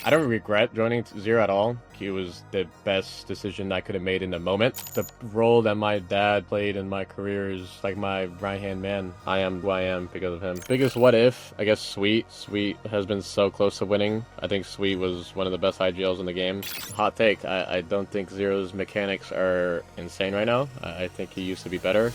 I don't regret joining Zer0 at all. It was the best decision I could have made in the moment. The role that my dad played in my career is like my right-hand man. I am who I am because of him. Biggest what if? I guess Sweet. Sweet has been so close to winning. I think Sweet was one of the best IGLs in the game. Hot take. I don't think Zero's mechanics are insane right now. I think he used to be better.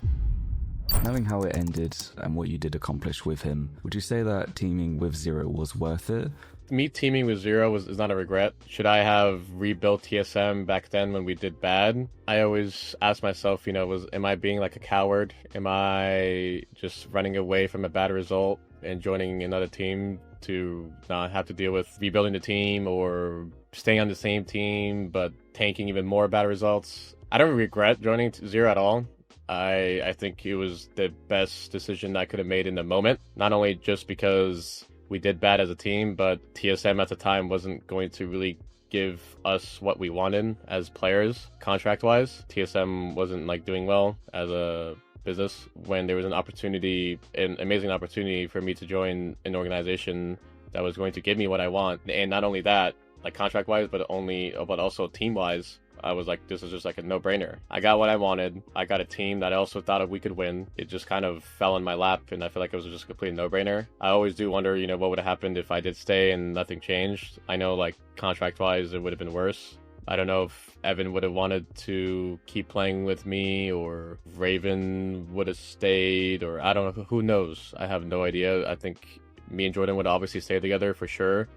Knowing how it ended and what you did accomplish with him, would you say that teaming with Zer0 was worth it? Me teaming with Zer0 is not a regret. Should I have rebuilt TSM back then when we did bad? I always ask myself, am I being like a coward? Am I just running away from a bad result and joining another team to not have to deal with rebuilding the team, or staying on the same team but tanking even more bad results? I don't regret joining Zer0 at all. I think it was the best decision I could have made in the moment. Not only just because we did bad as a team, but TSM at the time wasn't going to really give us what we wanted as players, contract-wise. TSM wasn't doing well as a business when there was an opportunity, an amazing opportunity for me to join an organization that was going to give me what I want. And not only that, contract-wise, but also team-wise. I was like, this is just a no-brainer. I got what I wanted. I got a team that I also thought we could win. It just kind of fell in my lap, and I feel like it was just a complete no-brainer. I always do wonder, what would have happened if I did stay and nothing changed. I know, contract-wise, it would have been worse. I don't know if Evan would have wanted to keep playing with me, or Raven would have stayed, or I don't know. Who knows? I have no idea. I think me and Jordan would obviously stay together for sure.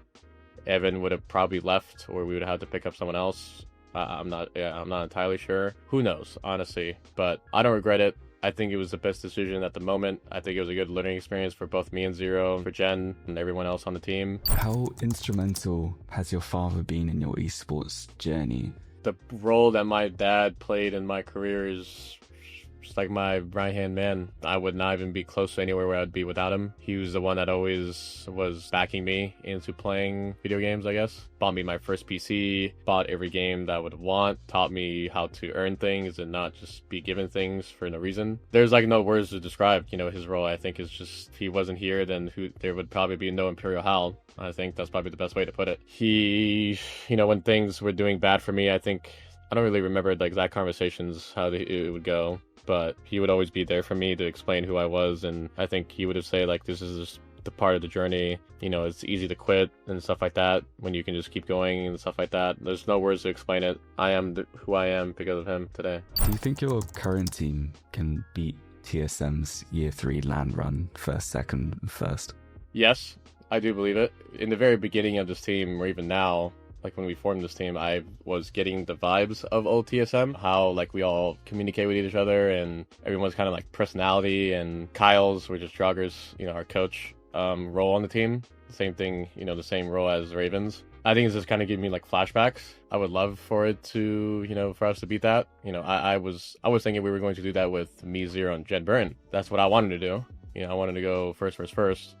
Evan would have probably left, or we would have had to pick up someone else. I'm not entirely sure. Who knows, honestly, but I don't regret it. I think it was the best decision at the moment. I think it was a good learning experience for both me and Zer0, for Jen, and everyone else on the team. How instrumental has your father been in your esports journey? The role that my dad played in my career is just like my right-hand man. I would not even be close to anywhere where I'd be without him. He was the one that always was backing me into playing video games, I guess. Bought me my first PC, bought every game that I would want, taught me how to earn things and not just be given things for no reason. There's no words to describe, his role. I think is just, if he wasn't here, then there would probably be no ImperialHal. I think that's probably the best way to put it. He, when things were doing bad for me, I don't really remember the exact conversations, how it would go. But he would always be there for me to explain who I was, and I think he would have said this is just the part of the journey. It's easy to quit and stuff like that when you can just keep going and stuff like that. There's no words to explain it. I am who I am because of him today. Do you think your current team can beat TSM's Year 3 land run, first, second, and first? Yes, I do believe it. In the very beginning of this team, or even now, when we formed this team, I was getting the vibes of old TSM, how we all communicate with each other, and everyone's kind of personality, and Kyle's, we're just joggers, our coach, role on the team. Same thing, the same role as Ravens. I think it's just kind of giving me flashbacks. I would love for it to, for us to beat that. I was thinking we were going to do that with me, Zer0, and Jen Burn. That's what I wanted to do. I wanted to go first,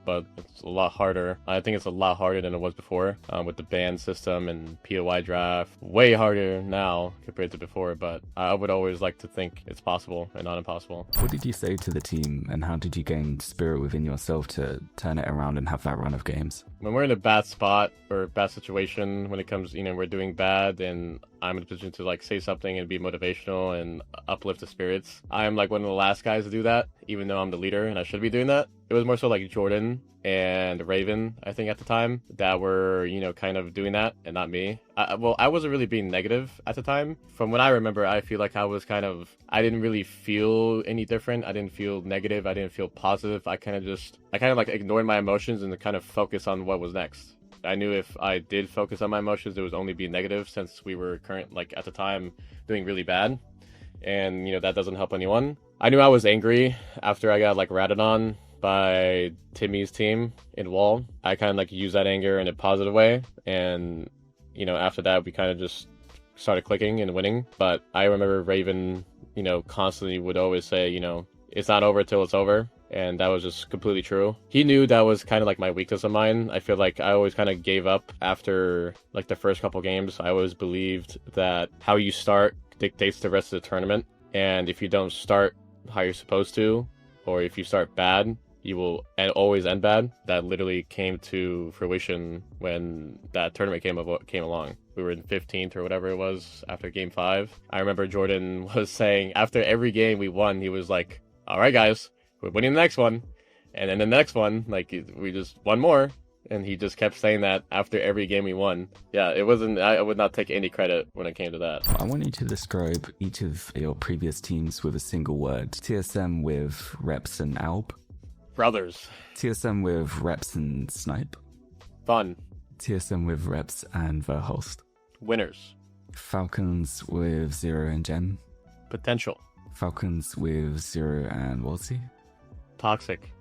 but it's a lot harder. I think it's a lot harder than it was before with the ban system and POI draft. Way harder now compared to before, but I would always like to think it's possible and not impossible. What did you say to the team, and how did you gain spirit within yourself to turn it around and have that run of games? When we're in a bad spot or bad situation, when it comes, we're doing bad, and I'm in a position to say something and be motivational and uplift the spirits. I'm one of the last guys to do that, even though I'm the leader and I should be doing that. It was more so Jordan and Raven, I think at the time, that were, kind of doing that, and not me. I wasn't really being negative at the time. From what I remember, I feel I was I didn't really feel any different. I didn't feel negative. I didn't feel positive. I kind of ignored my emotions and kind of focused on what was next. I knew if I did focus on my emotions, it would only be negative, since we were at the time doing really bad. And, that doesn't help anyone. I knew I was angry after I got ratted on by Timmy's team in Wall. I kind of used that anger in a positive way. And, after that, we kind of just started clicking and winning. But I remember Raven, constantly would always say, it's not over till it's over. And that was just completely true. He knew that was kind of my weakness of mine. I feel I always kind of gave up after the first couple games. I always believed that how you start dictates the rest of the tournament. And if you don't start how you're supposed to, or if you start bad, you will always end bad. That literally came to fruition when that tournament came along. We were in 15th or whatever it was after game 5. I remember Jordan was saying after every game we won, he was like, all right, guys, we're winning the next one. And then the next one, like, we just won more. And he just kept saying that after every game we won. Yeah, it wasn't, I would not take any credit when it came to that. I want you to describe each of your previous teams with a single word. TSM with Reps and Alb. Brothers. TSM with Reps and Snipe. Fun. TSM with Reps and Verholst. Winners. Falcons with Zer0 and Gen. Potential. Falcons with Zer0 and Wolsey. Toxic.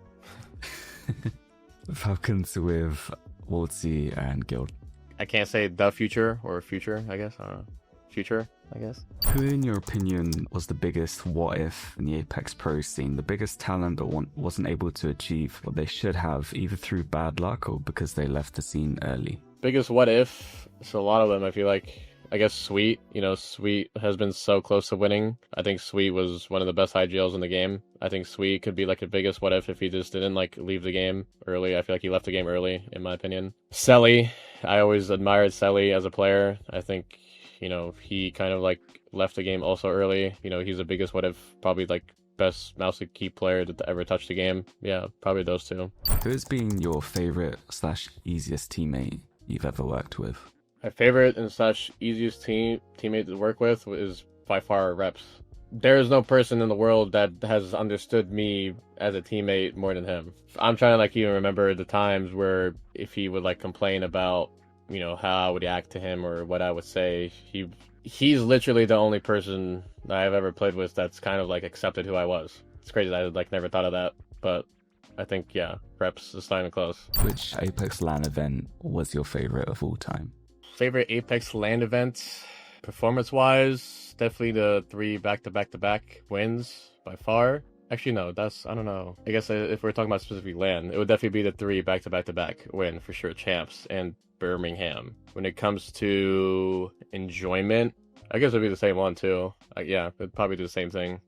Falcons with Wolsey and Guild. I can't say the future or future, I guess. I don't know. Future, I guess. Who, in your opinion, was the biggest what if in the Apex Pro scene? The biggest talent but wasn't able to achieve what they should have, either through bad luck or because they left the scene early? Biggest what if? So a lot of them, I feel like. I guess Sweet. Sweet has been so close to winning. I think Sweet was one of the best IGLs in the game. I think Sweet could be like the biggest what if he just didn't like leave the game early. I feel like he left the game early, in my opinion. Selly. I always admired Selly as a player. I think, he kind of like left the game also early. He's the biggest what if, probably like best mouse and key player to ever touch the game. Yeah, probably those two. Who has been your favorite / easiest teammate you've ever worked with? My favorite and / easiest teammate to work with is by far Reps. There is no person in the world that has understood me as a teammate more than him. I'm trying to like even remember the times where if he would like complain about, how I would react to him or what I would say, he's literally the only person that I've ever played with that's kind of like accepted who I was. It's crazy that I like never thought of that, but I think, yeah, Reps is not even close. Which Apex LAN event was your favorite of all time? Favorite Apex LAN event, performance-wise, definitely the 3 back-to-back-to-back wins by far. Actually, no, I don't know. I guess if we're talking about specifically LAN, it would definitely be the 3 back-to-back-to-back win for sure, Champs and Birmingham. When it comes to enjoyment, I guess it'd be the same one too. Yeah, it'd probably do the same thing.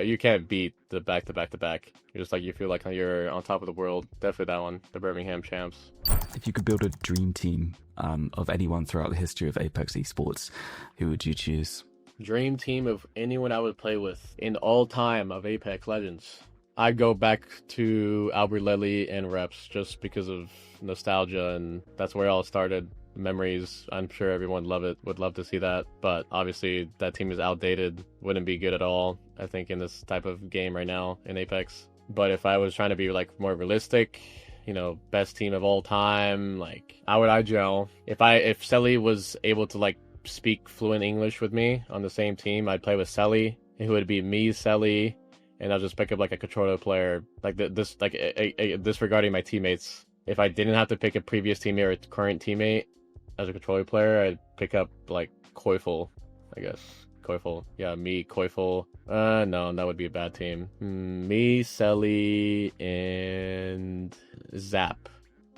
You can't beat the back-to-back-to-back. You're just like, you feel like you're on top of the world. Definitely that one, the Birmingham Champs. If you could build a dream team of anyone throughout the history of Apex Esports, who would you choose? Dream team of anyone I would play with in all time of Apex Legends. I'd go back to Albert Lely and Reps just because of nostalgia, and that's where it all started. Memories. I'm sure everyone would love to see that, but obviously that team is outdated, wouldn't be good at all, I think, in this type of game right now in Apex. But if I was trying to be like more realistic, best team of all time, like how would I gel? If Selly was able to like speak fluent English with me on the same team, I'd play with Selly. It would be me, Selly, and I'll just pick up like a controller player, like disregarding my teammates. If I didn't have to pick a previous teammate or a current teammate as a controller player, I'd pick up like Koifel, I guess. Koifel. Yeah, me, Koifel. No, that would be a bad team. Me, Selly, and Zap.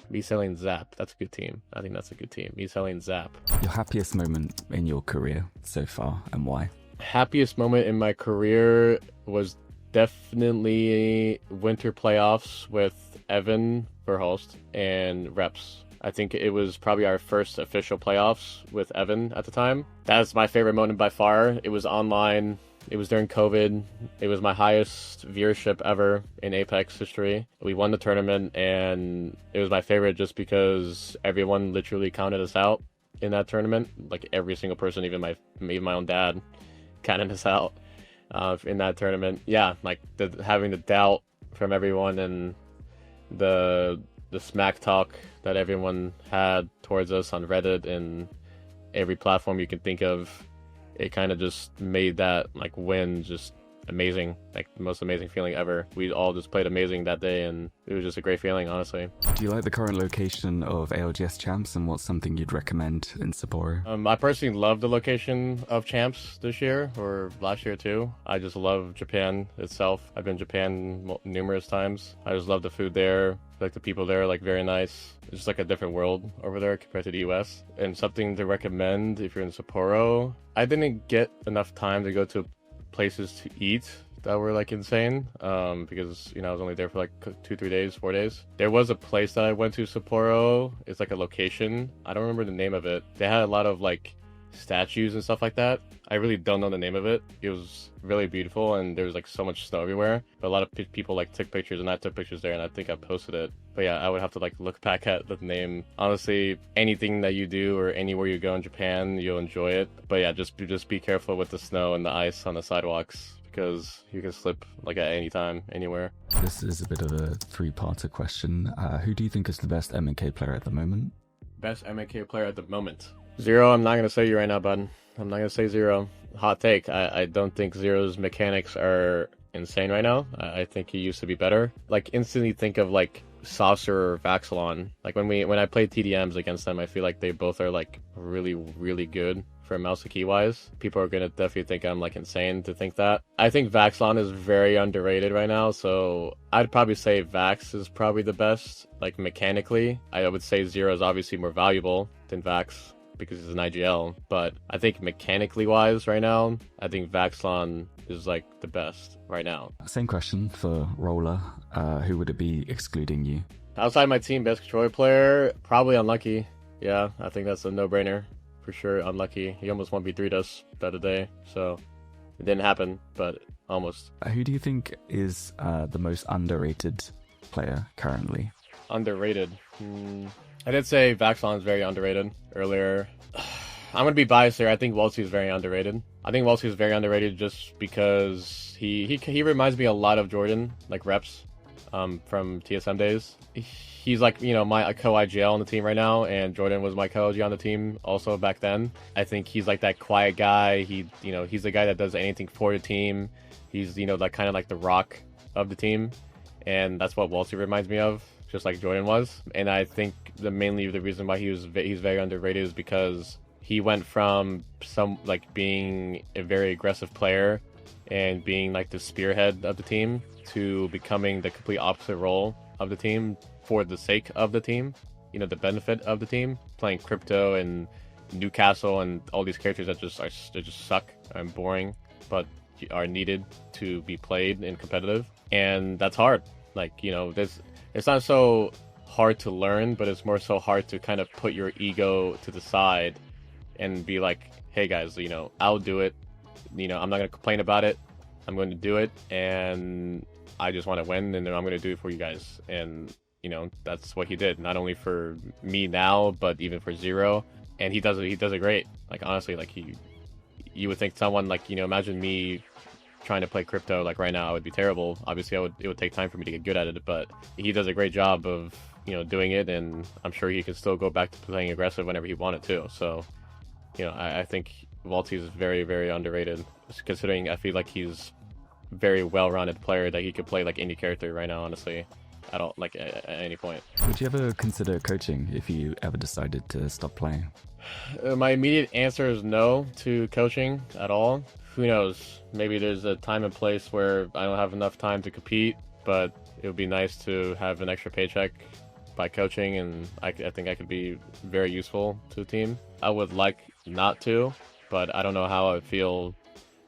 Me, Selly, and Zap. That's a good team. I think that's a good team. Me, Selly, and Zap. Your happiest moment in your career so far, and why? Happiest moment in my career was definitely winter playoffs with Evan, Verholst, and Reps. I think it was probably our first official playoffs with Evan at the time. That's my favorite moment by far. It was online. It was during COVID. It was my highest viewership ever in Apex history. We won the tournament, and it was my favorite just because everyone literally counted us out in that tournament. Like every single person, even my own dad, counted us out in that tournament. Yeah, like having the doubt from everyone and the smack talk that everyone had towards us on Reddit and every platform you can think of, it kind of just made that like win just amazing, like the most amazing feeling ever. We all just played amazing that day, and it was just a great feeling, honestly. Do you like the current location of ALGS Champs, and what's something you'd recommend in Sapporo? I personally love the location of Champs this year, or last year too. I just love Japan itself. I've been to Japan numerous times. I just love the food there. Like the people there are like very nice. It's just like a different world over there compared to the US. And something to recommend if you're in Sapporo, I didn't get enough time to go to places to eat that were like insane. Because I was only there for like 2, 3 days, 4 days. There was a place that I went to, Sapporo. It's like a location. I don't remember the name of it. They had a lot of like statues and stuff like that. I really don't know the name of it. It was really beautiful, and there was like so much snow everywhere. But a lot of people like took pictures, and I took pictures there, and I think I posted it. But yeah, I would have to like look back at the name. Honestly, anything that you do or anywhere you go in Japan, you'll enjoy it. But yeah, just be careful with the snow and the ice on the sidewalks, because you can slip like at any time, anywhere. This is a bit of a three-parter question. Who do you think is the best MK player at the moment? Best MK player at the moment? Zer0, I'm not going to say you right now, bud. I'm not going to say Zer0. Hot take. I don't think Zer0's mechanics are insane right now. I think he used to be better. Like, instantly think of, like, Saucer or Vaxilon. Like, when I play TDMs against them, I feel like they both are, like, really, really good for mouse to key wise. People are going to definitely think I'm, like, insane to think that. I think Vaxilon is very underrated right now, so I'd probably say Vax is probably the best, like, mechanically. I would say Zer0 is obviously more valuable than Vax, because he's an IGL, but I think mechanically wise right now, I think Vaxilon is like the best right now. Same question for Roller. Who would it be excluding you? Outside my team, best controller player, probably Unlucky. Yeah, I think that's a no-brainer for sure. Unlucky. He almost 1v3'd us the other day, so it didn't happen, but almost. Who do you think is the most underrated player currently? Underrated. I did say Vaxilon is very underrated earlier. I'm going to be biased here. I think Waltzy is very underrated. I think Waltzy is very underrated just because he reminds me a lot of Jordan, like reps from TSM days. He's like, my co-IGL on the team right now, and Jordan was my co-OG on the team also back then. I think he's like that quiet guy. He's the guy that does anything for the team. He's, like kind of like the rock of the team, and that's what Waltzy reminds me of, just like Jordan was. And I think mainly the reason why he's very underrated is because he went from being a very aggressive player and being like the spearhead of the team to becoming the complete opposite role of the team for the sake of the team, the benefit of the team, playing Crypto and Newcastle and all these characters that just suck and boring, but are needed to be played and competitive. And that's hard. It's not so hard to learn, but it's more so hard to kind of put your ego to the side and be like, hey guys, I'll do it. I'm not going to complain about it. I'm going to do it, and I just want to win, and then I'm going to do it for you guys. And, that's what he did, not only for me now, but even for Zer0. And he does it great. Like, honestly, like you would think someone like, imagine me trying to play Crypto like right now, I would be terrible. Obviously it would take time for me to get good at it, but he does a great job of doing it, and I'm sure he can still go back to playing aggressive whenever he wanted to. So I think Waltzy is very, very underrated, considering I feel like he's a very well-rounded player that he could play like any character right now, honestly, at any point. Would you ever consider coaching if you ever decided to stop playing? My immediate answer is no to coaching at all. Who knows? Maybe there's a time and place where I don't have enough time to compete, but it would be nice to have an extra paycheck by coaching, and I think I could be very useful to the team. I would like not to, but I don't know how I would feel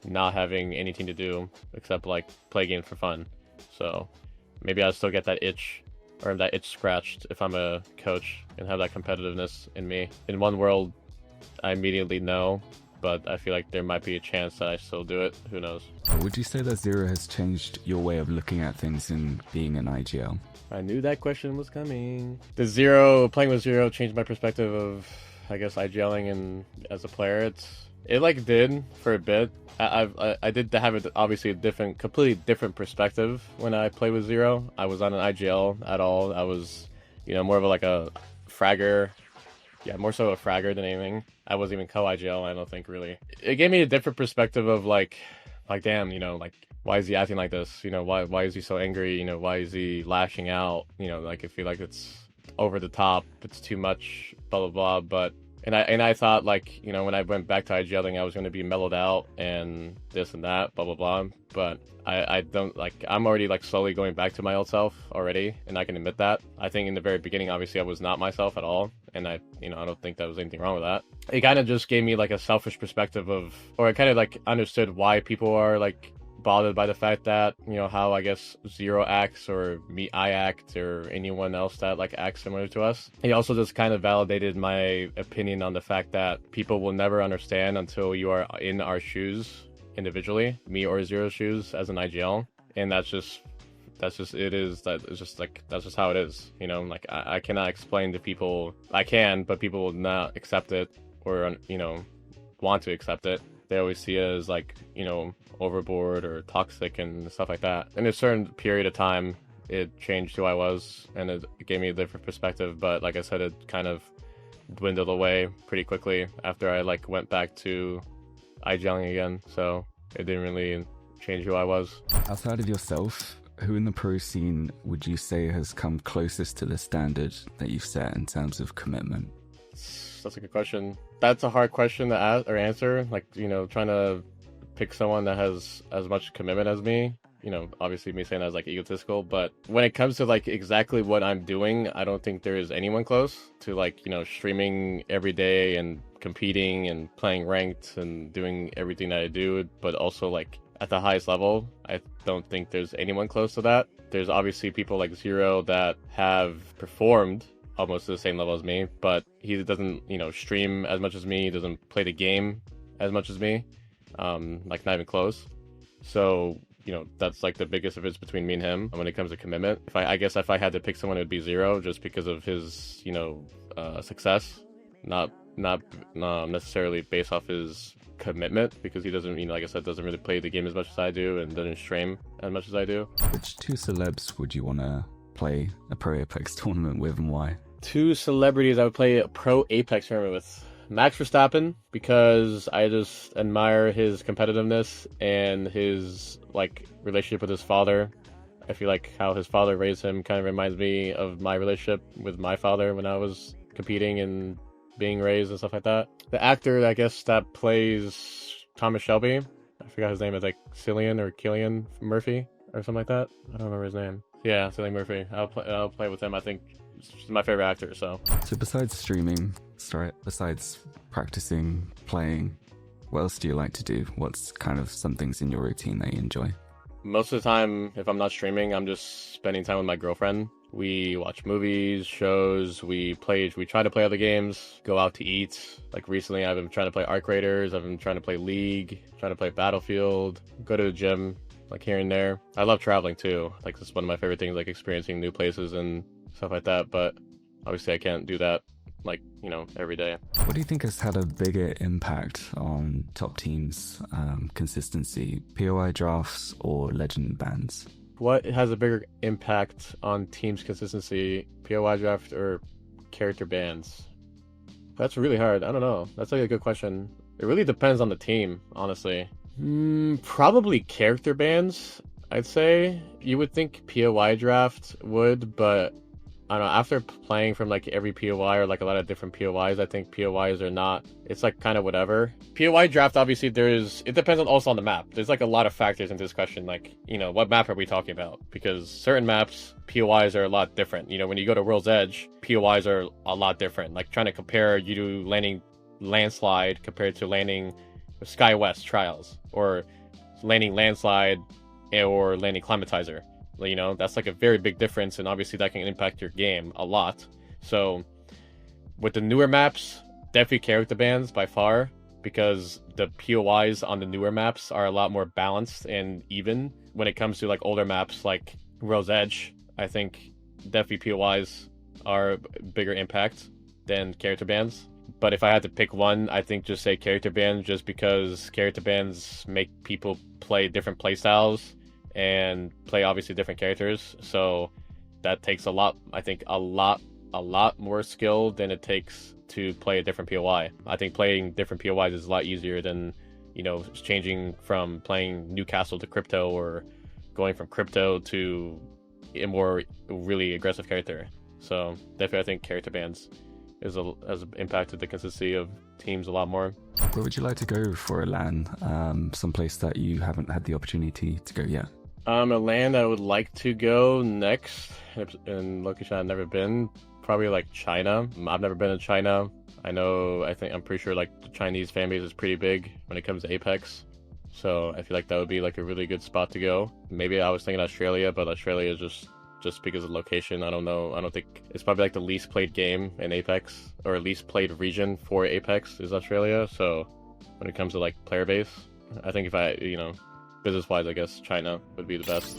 not having anything to do except like play games for fun. So maybe I'll still get that itch, or that itch scratched if I'm a coach and have that competitiveness in me. In one world, I immediately know, but I feel like there might be a chance that I still do it. Who knows? Would you say that Zer0 has changed your way of looking at things in being an IGL? I knew that question was coming. Playing with Zer0 changed my perspective of, I guess, IGLing and as a player. It did for a bit. I did have obviously a completely different perspective when I played with Zer0. I was not an IGL at all. I was, more of a fragger. Yeah, more so a fragger than anything. I wasn't even co-IGL, I don't think, really. It gave me a different perspective of like damn, why is he acting like this? Why is he so angry? Why is he lashing out? I feel like it's over the top, it's too much, blah blah blah. And I thought when I went back to IGLing, I was going to be mellowed out and this and that, blah blah blah. But I don't I'm already slowly going back to my old self already, and I can admit that. I think in the very beginning, obviously, I was not myself at all, and I don't think there was anything wrong with that. It kind of just gave me a selfish perspective of, or I kind of understood why people are bothered by the fact that, how I guess Zer0 acts, or I act, or anyone else that like acts similar to us. He also just kind of validated my opinion on the fact that people will never understand until you are in our shoes individually, me or Zer0's shoes as an IGL. And that's just that's just how it is. Like I cannot explain to people. I can, but people will not accept it, or want to accept it. They always see it as like overboard or toxic and stuff like that. In a certain period of time, it changed who I was, and it gave me a different perspective. But like I said, it kind of dwindled away pretty quickly after I like went back to IGLing again. So it didn't really change who I was. Outside of yourself, who in the pro scene would you say has come closest to the standard that you've set in terms of commitment? That's a good question. That's a hard question to ask or answer. Like, trying to pick someone that has as much commitment as me. Obviously me saying that is like egotistical, but when it comes to like exactly what I'm doing, I don't think there is anyone close to like, streaming every day and competing and playing ranked and doing everything that I do, but also like at the highest level. I don't think there's anyone close to that. There's obviously people like Zer0 that have performed almost to the same level as me, but he doesn't, stream as much as me. He doesn't play the game as much as me. Like not even close. So, that's like the biggest difference between me and him when it comes to commitment. I guess if I had to pick someone, it would be Zer0, just because of his, success, not necessarily based off his commitment, because he doesn't, like I said, doesn't really play the game as much as I do and doesn't stream as much as I do. Which two celebs would you want to play a Pro Apex tournament with, and why? Two celebrities I would play a Pro Apex tournament with. Max Verstappen, because I just admire his competitiveness and his like relationship with his father. I feel like how his father raised him kind of reminds me of my relationship with my father when I was competing and being raised and stuff like that. The actor, I guess, that plays Thomas Shelby, I forgot his name, is like Cillian Murphy or something like that. I don't remember his name. Yeah, Cillian Murphy. I'll play with him. I think he's my favorite actor. So besides streaming, besides practicing, playing, what else do you like to do? What's kind of some things in your routine that you enjoy? Most of the time, if I'm not streaming, I'm just spending time with my girlfriend. We watch movies, shows, we try to play other games, go out to eat. Like recently, I've been trying to play Arc Raiders, I've been trying to play League, trying to play Battlefield, go to the gym, like here and there. I love traveling too. Like this is one of my favorite things, like experiencing new places and stuff like that. But obviously I can't do that like, every day. What do you think has had a bigger impact on top teams' consistency, POI drafts or legend bans? What has a bigger impact on teams' consistency, POI draft or character bans? That's really hard. I don't know. That's like a good question. It really depends on the team, honestly. Probably character bans, I'd say. You would think POI draft would, but I don't know, after playing from like every POI or like a lot of different POIs, I think POIs are not, it's like kind of whatever. POI draft, obviously it depends also on the map. There's like a lot of factors in this question, like, what map are we talking about? Because certain maps, POIs are a lot different. When you go to World's Edge, POIs are a lot different. Like trying to compare you to landing Landslide compared to landing Sky West Trials, or landing Landslide or landing Climatizer. That's like a very big difference, and obviously that can impact your game a lot. So with the newer maps, definitely character bans by far, because the POIs on the newer maps are a lot more balanced and even. When it comes to like older maps like World's Edge, I think definitely POIs are a bigger impact than character bans. But if I had to pick one, I think just say character bans, just because character bans make people play different playstyles and play obviously different characters, so that takes a lot more skill than it takes to play a different POI. I think playing different POIs is a lot easier than changing from playing Newcastle to Crypto, or going from Crypto to a more really aggressive character. So definitely I think character bans has impacted the consistency of teams a lot more. Where would you like to go for a LAN? Someplace that you haven't had the opportunity to go yet? A land I would like to go next, in location I've never been, probably like China. I've never been to China. I'm pretty sure like the Chinese fan base is pretty big when it comes to Apex. So I feel like that would be like a really good spot to go. Maybe I was thinking Australia, but Australia is just because of location. I don't know. I don't think it's probably like the least played game in Apex, or least played region for Apex is Australia. So when it comes to like player base, I think if I, business wise, I guess China would be the best.